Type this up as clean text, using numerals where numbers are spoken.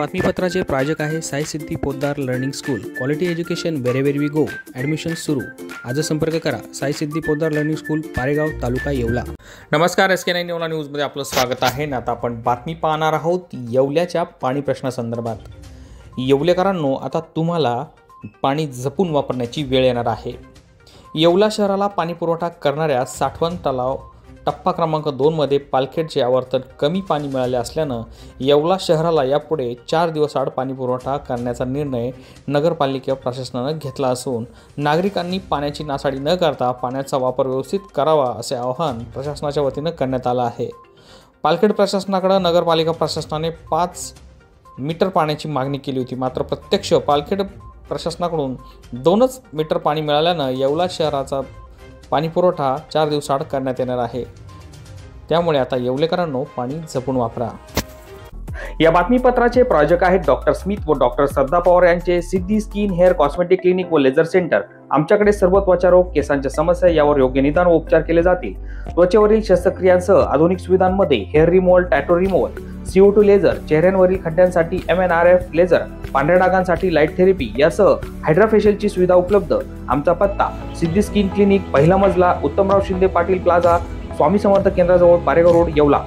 बातमीपत्राचे प्रायोजक आहे Sai Siddhi Poddar learning school. Quality education wherever we go. Admission सुरू. आज संपर्क करा. Sai Siddhi Poddar learning school, Paregaon, taluka Yeola. नमस्कार, SK9 येवला न्यूजमध्ये आपलं स्वागत आहे. आता आपण बातमी पाहणार आहोत येवल्याच्या पाणी प्रश्नासंदर्भात. येवलेकरांनो, आता तुम्हाला पाणी जपून वापरण्याची वेळ येणार आहे. येवला शहराला पाणी पुरवठा करणाऱ्या साठवण तलाव टप्पा क्रमांक 2 मध्ये पालखेडचे आवर्तन कमी पाणी मिळाले असल्यानं येवला शहराला यापुढे 4 दिवस आड पाणी पुरवठा करण्याचा निर्णय नगरपालिका प्रशासनानं घेतला असून नागरिकांनी पाण्याची नासाडी न करता पाण्याचा वापर व्यवस्थित करावा असे आवाहन प्रशासनाच्या वतीनं करण्यात आलं आहे. पालखेड प्रशासनाकडे नगरपालिका प्रशासनाने 5 मीटर पाण्याची मागणी केली होती, मात्र प्रत्यक्ष पालखेड प्रशासनाकडून 2 मीटर पाणी मिळाल्यानं येवला शहराचा पाणी पुरवठा 4 दिवसाआड करण्यात येणार आहे. त्यामुळे आता येवलेकरांनो, पाणी जपून वापरा. या बातमीपत्राचे प्रायोजक आहेत डॉक्टर स्मिथ व डॉक्टर श्रद्धा पवार यांचे सिद्धी स्किन हेअर कॉस्मेटिक क्लिनिक व लेझर सेंटर. आमच्याकडे सर्व त्वचारोग, केसांच्या समस्या यावर योग्य निदान व उपचार केले जातील. त्वचेवरील शस्त्रक्रियांसह आधुनिक सुविधांमध्ये hair removal, tattoo removal, CO2 laser, चेहऱ्यांवरील खड्ड्यांसाठी MNRF लेझर, पांढऱ्या डागांसाठी लाईट थेरपी यासह हायड्राफेशियलची सुविधा उपलब्ध. आमचा पत्ता सिद्धी स्किन क्लिनिक, पहिला मजला, उत्तमराव शिंदे पाटील प्लाझा, स्वामी समर्थ केंद्राजवळ, पारेगाव रोड, येवला.